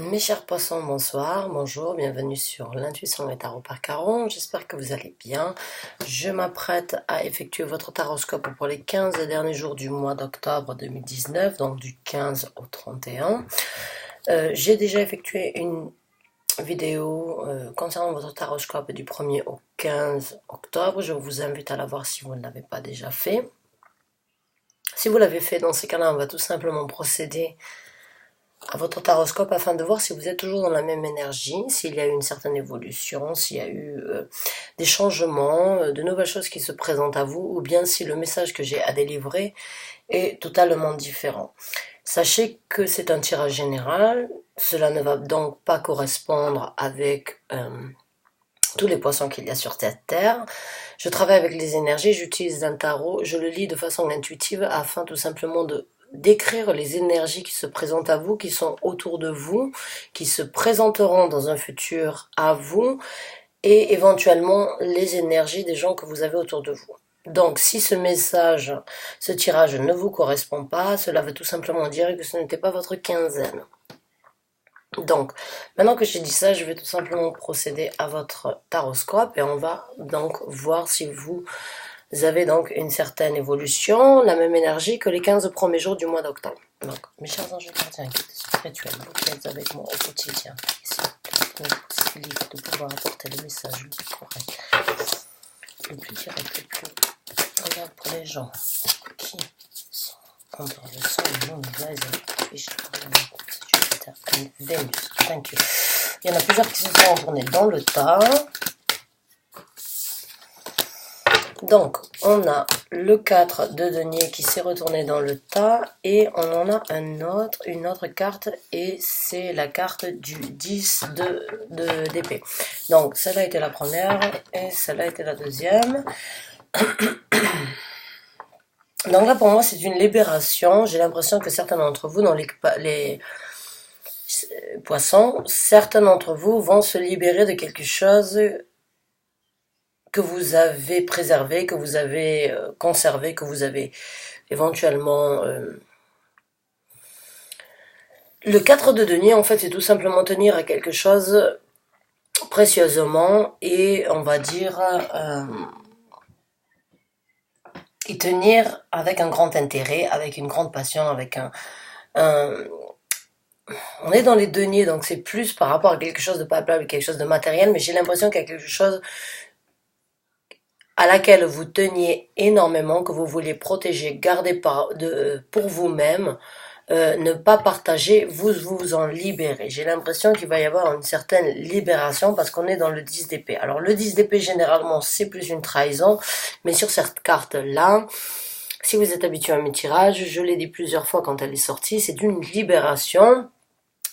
Mes chers poissons, bonsoir, bonjour, bienvenue sur l'intuition et tarot par Caron. J'espère que vous allez bien. Je m'apprête à effectuer votre taroscope pour les 15 derniers jours du mois d'octobre 2019, donc du 15 au 31. J'ai déjà effectué une vidéo concernant votre taroscope du 1er au 15 octobre. Je vous invite à la voir si vous ne l'avez pas déjà fait. Si vous l'avez fait, dans ces cas-là, on va tout simplement procéder à votre taroscope afin de voir si vous êtes toujours dans la même énergie, s'il y a eu une certaine évolution, s'il y a eu des changements, de nouvelles choses qui se présentent à vous, ou bien si le message que j'ai à délivrer est totalement différent. Sachez que c'est un tirage général, cela ne va donc pas correspondre avec tous les poissons qu'il y a sur cette terre. Je travaille avec les énergies, j'utilise un tarot, je le lis de façon intuitive afin tout simplement de décrire les énergies qui se présentent à vous, qui sont autour de vous, qui se présenteront dans un futur à vous, et éventuellement les énergies des gens que vous avez autour de vous. Donc si ce message, ce tirage ne vous correspond pas, cela veut tout simplement dire que ce n'était pas votre quinzaine. Donc, maintenant que j'ai dit ça, je vais tout simplement procéder à votre taroscope et on va donc voir si vous avez donc une certaine évolution, la même énergie que les 15 premiers jours du mois d'octobre. Donc, mes chers anges gardiens, guides spirituels, vous qui êtes avec moi au quotidien, ici, la possibilité de pouvoir apporter le message le plus correct, le plus direct, le plus agréable pour les gens qui sont entre le sol, le monde, les Jupiter et Vénus. Thank you. Il y en a plusieurs qui se sont retournés dans le tas. Donc, on a le 4 de denier qui s'est retourné dans le tas et on en a une autre carte et c'est la carte du 10 d'épée. Donc, celle-là était la première et celle-là était la deuxième. Donc là, pour moi, c'est une libération. J'ai l'impression que certains d'entre vous, dans les poissons, certains d'entre vous vont se libérer de quelque chose que vous avez préservé, que vous avez conservé, que vous avez éventuellement... Le 4 de denier, en fait, c'est tout simplement tenir à quelque chose précieusement et, on va dire, y tenir avec un grand intérêt, avec une grande passion, avec on est dans les deniers, donc c'est plus par rapport à quelque chose de palpable, quelque chose de matériel, mais j'ai l'impression qu'il y a quelque chose à laquelle vous teniez énormément, que vous voulez protéger, garder pour vous-même, ne pas partager, vous en libérer. J'ai l'impression qu'il va y avoir une certaine libération parce qu'on est dans le 10 d'épée. Alors le 10 d'épée, généralement, c'est plus une trahison, mais sur cette carte-là, si vous êtes habitué à mes tirages, je l'ai dit plusieurs fois quand elle est sortie, c'est une libération.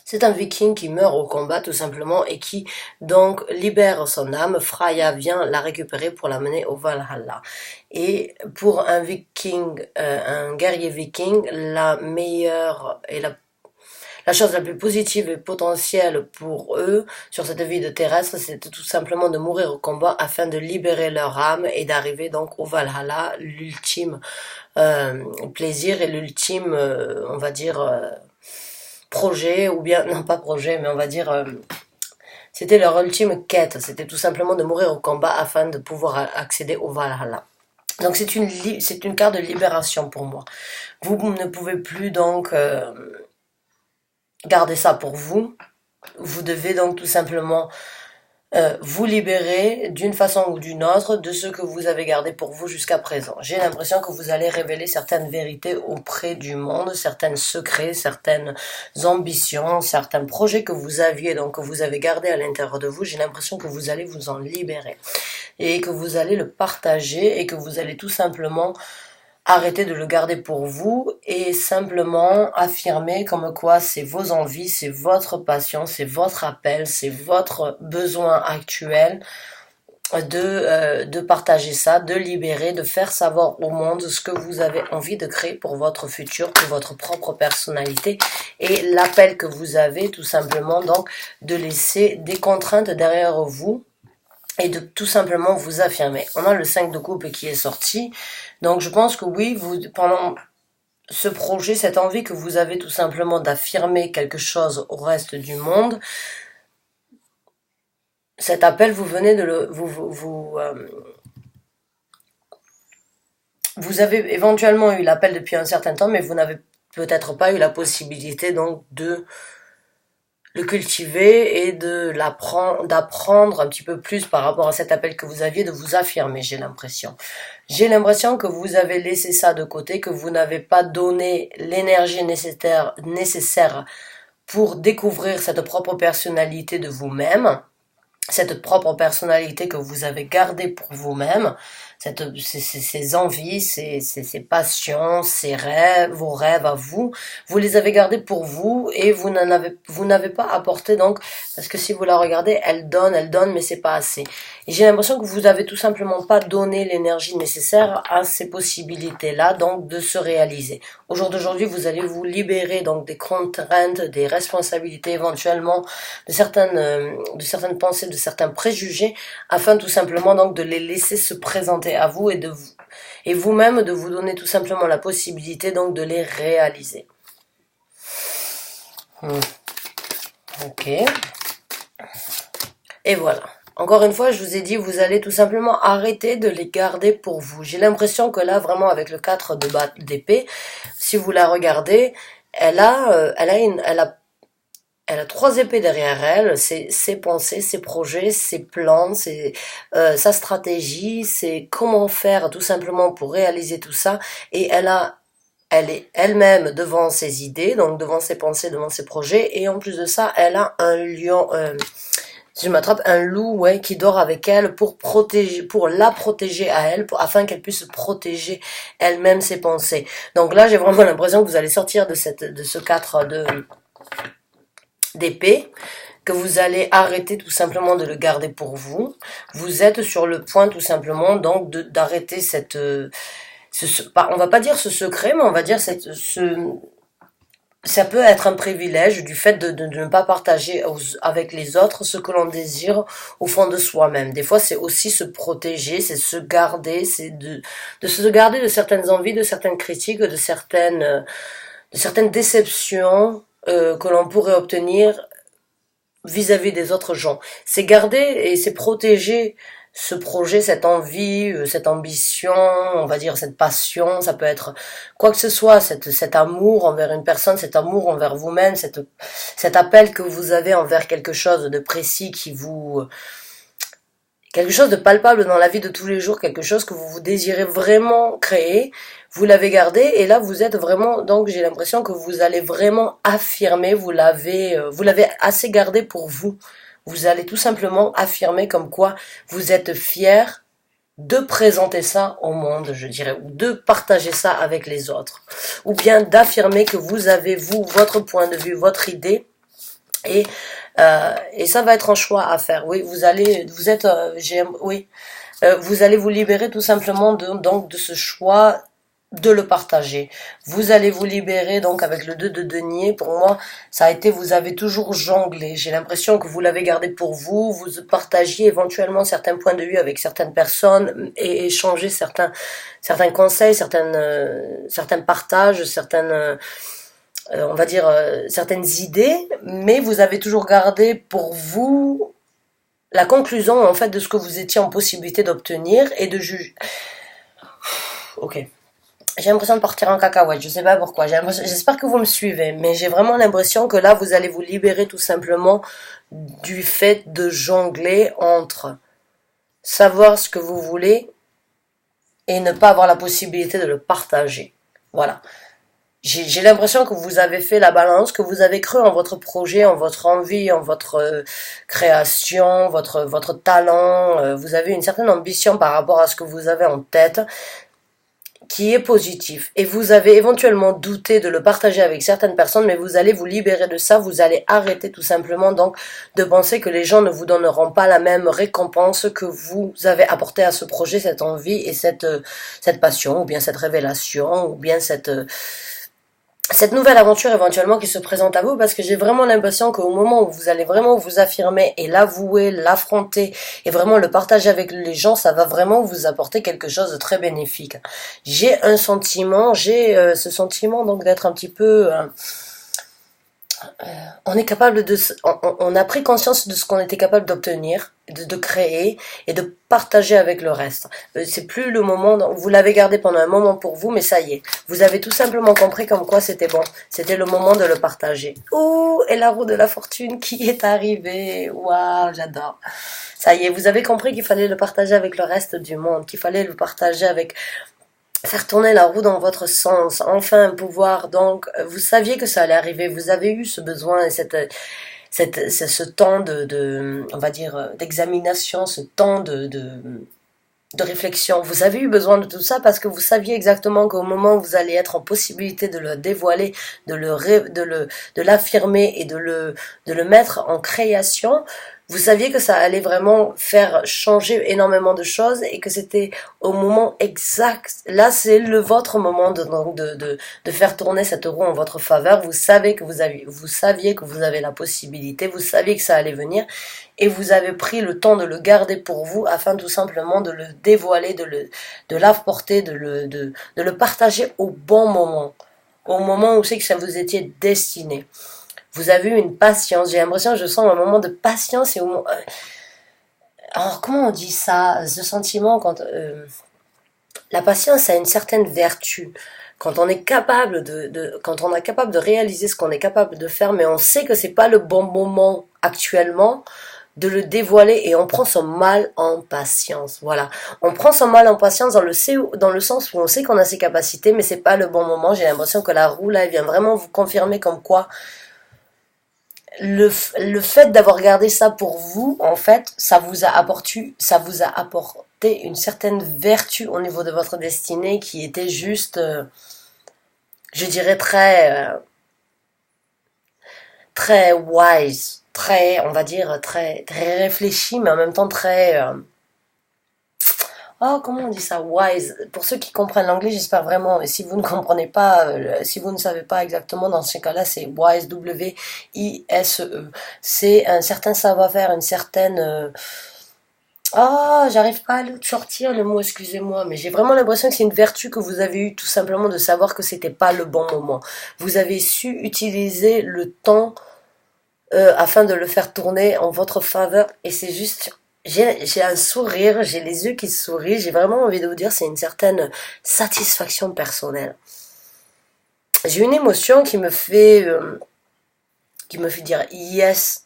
C'est un viking qui meurt au combat tout simplement et qui donc libère son âme. Freya vient la récupérer pour l'amener au Valhalla. Et pour un viking, un guerrier viking, la meilleure et la chose la plus positive et potentielle pour eux sur cette vie de terrestre, c'était tout simplement de mourir au combat afin de libérer leur âme et d'arriver donc au Valhalla, l'ultime plaisir et l'ultime, on va dire... projet, ou bien, non pas projet, mais on va dire, c'était leur ultime quête, c'était tout simplement de mourir au combat afin de pouvoir accéder au Valhalla. Donc c'est une carte de libération pour moi. Vous ne pouvez plus donc garder ça pour vous. Vous devez donc tout simplement vous libérer d'une façon ou d'une autre de ce que vous avez gardé pour vous jusqu'à présent. J'ai l'impression que vous allez révéler certaines vérités auprès du monde, certains secrets, certaines ambitions, certains projets que vous aviez, donc que vous avez gardés à l'intérieur de vous. J'ai l'impression que vous allez vous en libérer et que vous allez le partager et que vous allez tout simplement arrêtez de le garder pour vous et simplement affirmer comme quoi c'est vos envies, c'est votre passion, c'est votre appel, c'est votre besoin actuel de partager ça, de libérer, de faire savoir au monde ce que vous avez envie de créer pour votre futur, pour votre propre personnalité et l'appel que vous avez tout simplement donc de laisser des contraintes derrière vous et de tout simplement vous affirmer. On a le 5 de coupe qui est sorti, donc je pense que oui, pendant ce projet, cette envie que vous avez tout simplement d'affirmer quelque chose au reste du monde, cet appel, vous venez de le... Vous avez éventuellement eu l'appel depuis un certain temps, mais vous n'avez peut-être pas eu la possibilité donc de le cultiver et d'apprendre un petit peu plus par rapport à cet appel que vous aviez, de vous affirmer, j'ai l'impression. J'ai l'impression que vous avez laissé ça de côté, que vous n'avez pas donné l'énergie nécessaire pour découvrir cette propre personnalité de vous-même, cette propre personnalité que vous avez gardée pour vous-même, ces envies, ces passions, vos rêves à vous, vous les avez gardés pour vous et vous n'avez pas apporté donc, parce que si vous la regardez, elle donne, mais c'est pas assez. Et j'ai l'impression que vous avez tout simplement pas donné l'énergie nécessaire à ces possibilités-là, donc de se réaliser. Au jour d'aujourd'hui, vous allez vous libérer donc des contraintes, des responsabilités éventuellement, de certaines pensées, de certains préjugés, afin tout simplement donc de les laisser se présenter à vous et vous-même de vous donner tout simplement la possibilité donc de les réaliser. Ok. Et voilà. Encore une fois, je vous ai dit, vous allez tout simplement arrêter de les garder pour vous. J'ai l'impression que là, vraiment, avec le 4 d'épée, si vous la regardez, elle a 3 épées derrière elle, ses pensées, ses projets, ses plans, sa stratégie, c'est comment faire tout simplement pour réaliser tout ça. Et elle est elle-même devant ses idées, donc devant ses pensées, devant ses projets. Et en plus de ça, elle a un lion, si je m'attrape, un loup, ouais, qui dort avec elle pour la protéger à elle, afin qu'elle puisse protéger elle-même ses pensées. Donc là, j'ai vraiment l'impression que vous allez sortir de ce 4 d'épée, que vous allez arrêter tout simplement de le garder pour vous. Vous êtes sur le point tout simplement donc d'arrêter on va pas dire ce secret, mais on va dire ça peut être un privilège du fait de ne pas partager avec les autres ce que l'on désire au fond de soi-même. Des fois, c'est aussi se protéger, c'est se garder, c'est de se garder de certaines envies, de certaines critiques, de certaines déceptions que l'on pourrait obtenir vis-à-vis des autres gens. C'est garder et c'est protéger ce projet, cette envie, cette ambition, on va dire cette passion, ça peut être quoi que ce soit, cet amour envers une personne, cet amour envers vous-même, cet appel que vous avez envers quelque chose de précis quelque chose de palpable dans la vie de tous les jours, quelque chose que vous désirez vraiment créer, vous l'avez gardé et là vous êtes vraiment, donc j'ai l'impression que vous allez vraiment affirmer, vous l'avez assez gardé pour vous. Vous allez tout simplement affirmer comme quoi vous êtes fier de présenter ça au monde, je dirais, ou de partager ça avec les autres, ou bien d'affirmer que vous avez, vous, votre point de vue, votre idée, et ça va être un choix à faire. Oui, vous allez vous libérer tout simplement de ce choix de le partager. Vous allez vous libérer donc avec le 2 de denier. Pour moi, ça a été, vous avez toujours jonglé. J'ai l'impression que vous l'avez gardé pour vous. Vous partagiez éventuellement certains points de vue avec certaines personnes et échanger certains conseils, certains partages, on va dire certaines idées, mais vous avez toujours gardé pour vous la conclusion en fait de ce que vous étiez en possibilité d'obtenir et de juger. Ok. J'ai l'impression de partir en cacahuète, je sais pas pourquoi. J'espère que vous me suivez, mais j'ai vraiment l'impression que là, vous allez vous libérer tout simplement du fait de jongler entre savoir ce que vous voulez et ne pas avoir la possibilité de le partager. Voilà. J'ai l'impression que vous avez fait la balance, que vous avez cru en votre projet, en votre envie, en votre création, votre talent. Vous avez une certaine ambition par rapport à ce que vous avez en tête, qui est positif. Et vous avez éventuellement douté de le partager avec certaines personnes, mais vous allez vous libérer de ça, vous allez arrêter tout simplement donc de penser que les gens ne vous donneront pas la même récompense que vous avez apporté à ce projet, cette envie et cette passion, ou bien cette révélation, ou bien cette nouvelle aventure éventuellement qui se présente à vous, parce que j'ai vraiment l'impression qu'au moment où vous allez vraiment vous affirmer et l'avouer, l'affronter et vraiment le partager avec les gens, ça va vraiment vous apporter quelque chose de très bénéfique. J'ai un sentiment, ce sentiment donc d'être un petit peu... on est capable de, on a pris conscience de ce qu'on était capable d'obtenir, de créer et de partager avec le reste. C'est plus le moment, vous l'avez gardé pendant un moment pour vous, mais ça y est, vous avez tout simplement compris comme quoi c'était bon, c'était le moment de le partager. Oh, et la roue de la fortune qui est arrivée, waouh, j'adore. Ça y est, vous avez compris qu'il fallait le partager avec le reste du monde, qu'il fallait le partager avec faire tourner la roue dans votre sens, enfin pouvoir donc, vous saviez que ça allait arriver, vous avez eu ce besoin et ce temps on va dire, d'examination, ce temps de réflexion. Vous avez eu besoin de tout ça parce que vous saviez exactement qu'au moment où vous allez être en possibilité de le dévoiler, de l'affirmer et de le mettre en création, vous saviez que ça allait vraiment faire changer énormément de choses et que c'était au moment exact. Là, c'est votre moment de faire tourner cette roue en votre faveur. Vous saviez que vous avez la possibilité, vous saviez que ça allait venir et vous avez pris le temps de le garder pour vous afin tout simplement de le dévoiler, de l'apporter, de le partager au bon moment. Au moment où c'est que ça vous était destiné. Vous avez eu une patience, j'ai l'impression que je sens un moment de patience et alors comment on dit ça, ce sentiment quand la patience a une certaine vertu. Quand on est capable quand on est capable de réaliser ce qu'on est capable de faire, mais on sait que c'est pas le bon moment actuellement, de le dévoiler et on prend son mal en patience. Voilà. On prend son mal en patience dans le sens où on sait qu'on a ses capacités, mais c'est pas le bon moment. J'ai l'impression que la roue là, elle vient vraiment vous confirmer comme quoi le fait d'avoir gardé ça pour vous, en fait, ça vous a apporté une certaine vertu au niveau de votre destinée qui était juste, je dirais très wise, très, on va dire, très réfléchi, mais en même temps très, oh, comment on dit ça? Wise. Pour ceux qui comprennent l'anglais, j'espère vraiment. Et si vous ne comprenez pas, si vous ne savez pas exactement, dans ce cas-là, c'est wise, W-I-S-E. C'est un certain savoir-faire, une certaine... j'arrive pas à le sortir le mot, excusez-moi, mais j'ai vraiment l'impression que c'est une vertu que vous avez eue, tout simplement de savoir que c'était pas le bon moment. Vous avez su utiliser le temps afin de le faire tourner en votre faveur, et c'est juste j'ai un sourire, j'ai les yeux qui sourient, j'ai vraiment envie de vous dire, c'est une certaine satisfaction personnelle. J'ai une émotion qui me fait dire yes,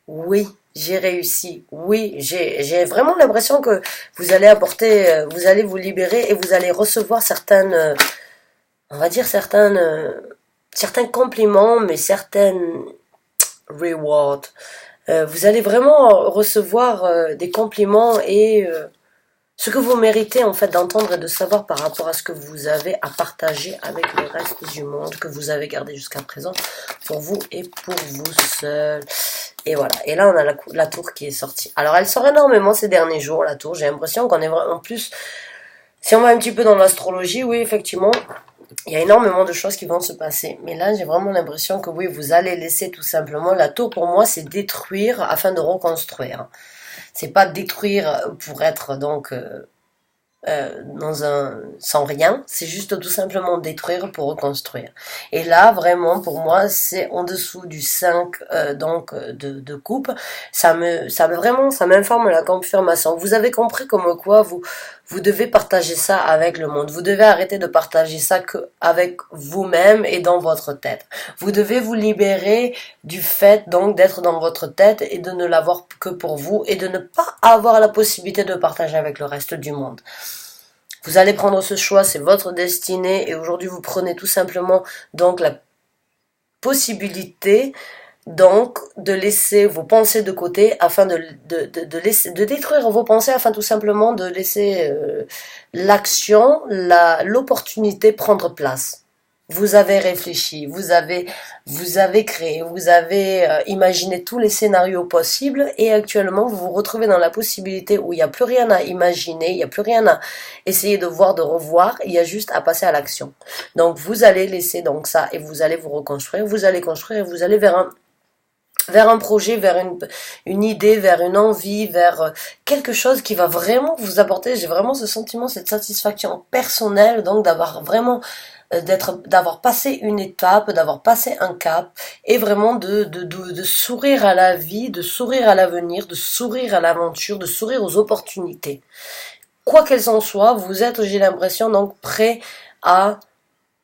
oui, j'ai réussi, oui, j'ai vraiment l'impression que vous allez vous allez vous libérer et vous allez recevoir on va dire certains compliments, mais certaines rewards. Vous allez vraiment recevoir des compliments et ce que vous méritez en fait d'entendre et de savoir par rapport à ce que vous avez à partager avec le reste du monde que vous avez gardé jusqu'à présent pour vous et pour vous seul. Et voilà. Et là, on a la tour qui est sortie. Alors, elle sort énormément ces derniers jours, la tour. J'ai l'impression qu'on est vraiment... En plus, si on va un petit peu dans l'astrologie, oui, effectivement, il y a énormément de choses qui vont se passer. Mais là, j'ai vraiment l'impression que oui, vous allez laisser tout simplement... La tour, pour moi, c'est détruire afin de reconstruire. C'est pas détruire pour être donc... sans rien, c'est juste tout simplement détruire pour reconstruire. Et là, vraiment, pour moi, c'est en dessous du 5 de coupe. Ça m'informe la confirmation. Vous avez compris comme quoi vous devez partager ça avec le monde. Vous devez arrêter de partager ça que avec vous-même et dans votre tête. Vous devez vous libérer du fait donc d'être dans votre tête et de ne l'avoir que pour vous et de ne pas avoir la possibilité de partager avec le reste du monde. Vous allez prendre ce choix, c'est votre destinée et aujourd'hui vous prenez tout simplement donc la possibilité donc de laisser vos pensées de côté afin de détruire vos pensées afin tout simplement de laisser l'action, l'opportunité prendre place. Vous avez réfléchi, vous avez créé, vous avez imaginé tous les scénarios possibles et actuellement vous vous retrouvez dans la possibilité où il n'y a plus rien à imaginer, il n'y a plus rien à essayer de voir, de revoir, il y a juste à passer à l'action. Donc vous allez laisser donc ça et vous allez vous reconstruire, vous allez construire et vous allez vers un projet, vers une idée, vers une envie, vers quelque chose qui va vraiment vous apporter, j'ai vraiment ce sentiment, cette satisfaction personnelle, donc d'avoir vraiment d'avoir passé une étape, d'avoir passé un cap et vraiment de sourire à la vie, de sourire à l'avenir, de sourire à l'aventure, de sourire aux opportunités. Quoi qu'elles en soient, vous êtes, j'ai l'impression, donc prêt à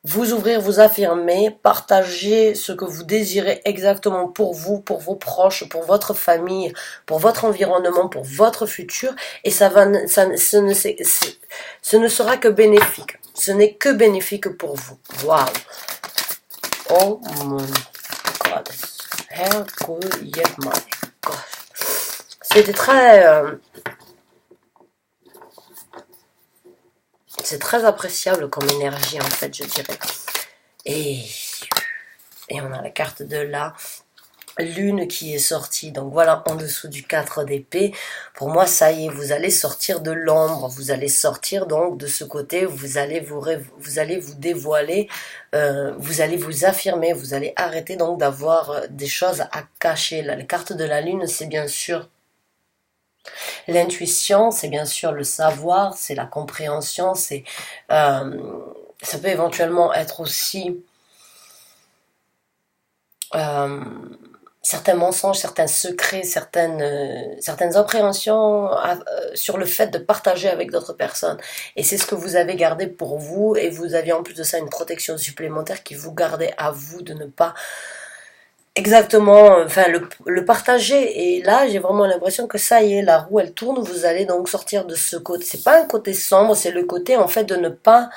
vous ouvrir, vous affirmer, partager ce que vous désirez exactement pour vous, pour vos proches, pour votre famille, pour votre environnement, pour votre futur, et ce ne sera que bénéfique. Ce n'est que bénéfique pour vous. Waouh! Oh mon God. C'était c'est très appréciable comme énergie en fait, je dirais. Et on a la carte de la lune qui est sortie, donc voilà, en dessous du 4 d'épée. Pour moi, ça y est, vous allez sortir de l'ombre, vous allez sortir donc de ce côté, vous allez vous dévoiler, vous allez vous affirmer, vous allez arrêter donc d'avoir des choses à cacher. La carte de la lune, c'est bien sûr l'intuition, c'est bien sûr le savoir, c'est la compréhension, ça peut éventuellement être aussi certains mensonges, certains secrets, certaines appréhensions sur le fait de partager avec d'autres personnes. Et c'est ce que vous avez gardé pour vous, et vous aviez en plus de ça une protection supplémentaire qui vous gardait à vous de ne pas exactement, enfin le partager. Et là, j'ai vraiment l'impression que ça y est, la roue elle tourne, vous allez donc sortir de ce côté. C'est pas un côté sombre, c'est le côté en fait de ne pas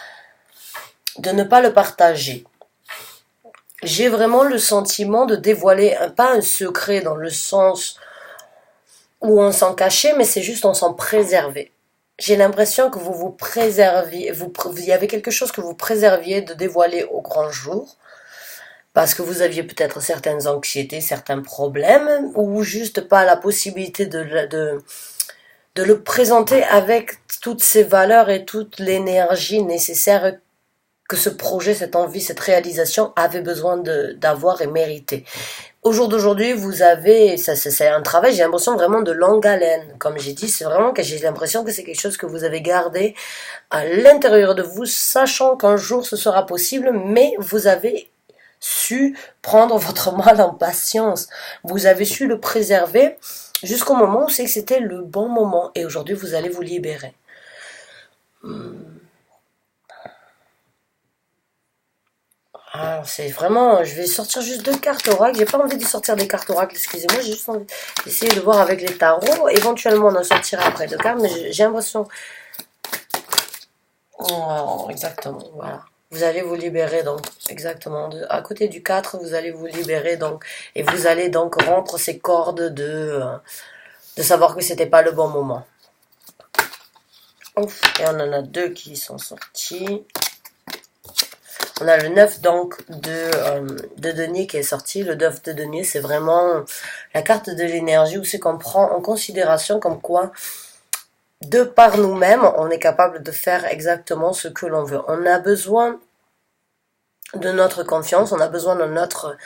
le partager. J'ai vraiment le sentiment de dévoiler, pas un secret dans le sens où on s'en cachait, mais c'est juste on s'en préservait. J'ai l'impression que vous vous préserviez, il y avait quelque chose que vous préserviez de dévoiler au grand jour, parce que vous aviez peut-être certaines anxiétés, certains problèmes, ou juste pas la possibilité de le présenter avec toutes ces valeurs et toute l'énergie nécessaire que ce projet, cette envie, cette réalisation avait besoin d'avoir et mérité. Au jour d'aujourd'hui, vous avez, ça c'est un travail, j'ai l'impression vraiment de longue haleine. Comme j'ai dit, c'est vraiment que j'ai l'impression que c'est quelque chose que vous avez gardé à l'intérieur de vous, sachant qu'un jour ce sera possible, mais vous avez su prendre votre mal en patience. Vous avez su le préserver jusqu'au moment où c'est que c'était le bon moment. Et aujourd'hui, vous allez vous libérer. Ah, c'est vraiment, je vais sortir juste 2 cartes oracles. J'ai pas envie de sortir des cartes oracles, excusez-moi, j'ai juste envie d'essayer de voir avec les tarots. Éventuellement, on en sortira après 2 cartes, mais j'ai l'impression. Oh, exactement, voilà. Vous allez vous libérer donc, exactement. À côté du 4, vous allez vous libérer donc, et vous allez donc rompre ces cordes de savoir que c'était pas le bon moment. Ouf, et on en a 2 qui sont sortis. On a le 9 donc de denier qui est sorti. Le 9 de denier, c'est vraiment la carte de l'énergie où c'est qu'on prend en considération comme quoi, de par nous-mêmes, on est capable de faire exactement ce que l'on veut. On a besoin de notre confiance, on a besoin de notre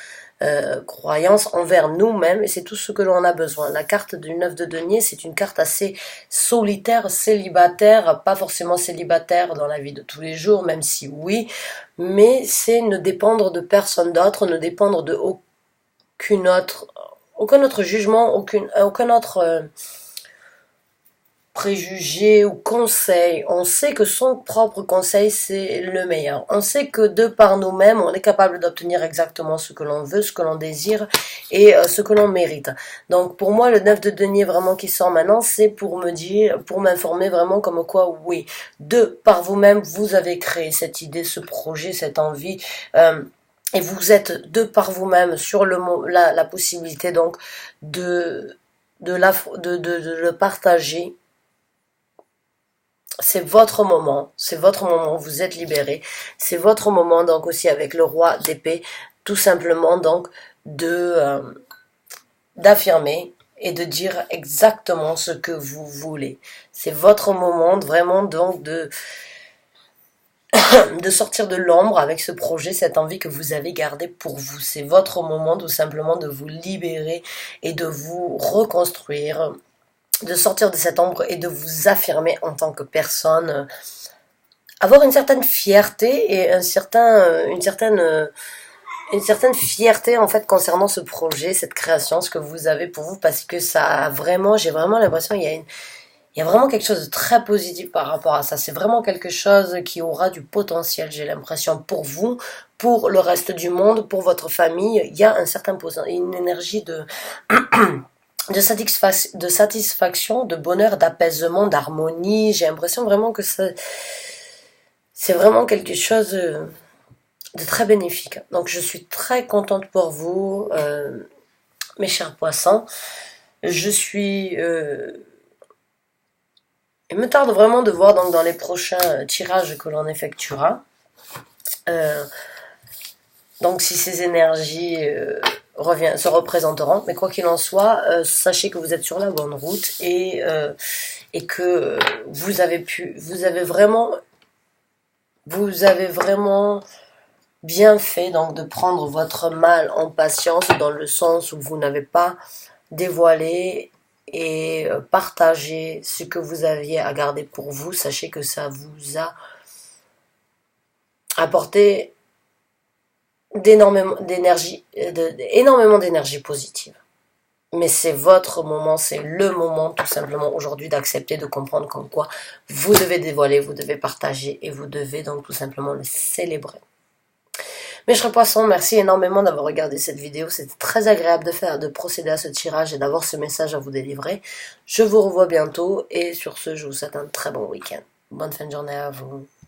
croyance envers nous-mêmes, et c'est tout ce que l'on a besoin. La carte du 9 de denier, c'est une carte assez solitaire, célibataire, pas forcément célibataire dans la vie de tous les jours, même si oui, mais c'est ne dépendre de personne d'autre, ne dépendre de aucun autre jugement, aucun autre préjugés ou conseils. On sait que son propre conseil, c'est le meilleur. On sait que de par nous-mêmes, on est capable d'obtenir exactement ce que l'on veut, ce que l'on désire et ce que l'on mérite. Donc pour moi, le 9 de denier vraiment qui sort maintenant, c'est pour m'informer vraiment comme quoi, oui, de par vous-même, vous avez créé cette idée, ce projet, cette envie, et vous êtes de par vous-même sur la possibilité donc de le partager c'est votre moment, vous êtes libéré, c'est votre moment, donc aussi avec le roi d'épée, tout simplement donc d'affirmer et de dire exactement ce que vous voulez. C'est votre moment vraiment donc de sortir de l'ombre avec ce projet, cette envie que vous avez gardée pour vous. C'est votre moment tout simplement de vous libérer et de vous reconstruire, de sortir de cette ombre et de vous affirmer en tant que personne, avoir une certaine fierté et une certaine fierté en fait concernant ce projet, cette création, ce que vous avez pour vous, parce que ça a vraiment, j'ai vraiment l'impression il y a vraiment quelque chose de très positif par rapport à ça. C'est vraiment quelque chose qui aura du potentiel, j'ai l'impression, pour vous, pour le reste du monde, pour votre famille. Il y a un certain une énergie de satisfaction, de bonheur, d'apaisement, d'harmonie. J'ai l'impression vraiment que c'est vraiment quelque chose de très bénéfique. Donc je suis très contente pour vous, mes chers poissons. Je suis... il me tarde vraiment de voir donc dans les prochains tirages que l'on effectuera. Donc si ces énergies se représenteront, mais quoi qu'il en soit, sachez que vous êtes sur la bonne route et que vous avez vraiment bien fait donc de prendre votre mal en patience, dans le sens où vous n'avez pas dévoilé et partagé ce que vous aviez à garder pour vous. Sachez que ça vous a apporté énormément d'énergie positive. Mais c'est votre moment, c'est le moment tout simplement aujourd'hui d'accepter, de comprendre comme quoi vous devez dévoiler, vous devez partager et vous devez donc tout simplement le célébrer. Mes chers poissons, merci énormément d'avoir regardé cette vidéo. C'était très agréable de procéder à ce tirage et d'avoir ce message à vous délivrer. Je vous revois bientôt et sur ce, je vous souhaite un très bon week-end. Bonne fin de journée à vous.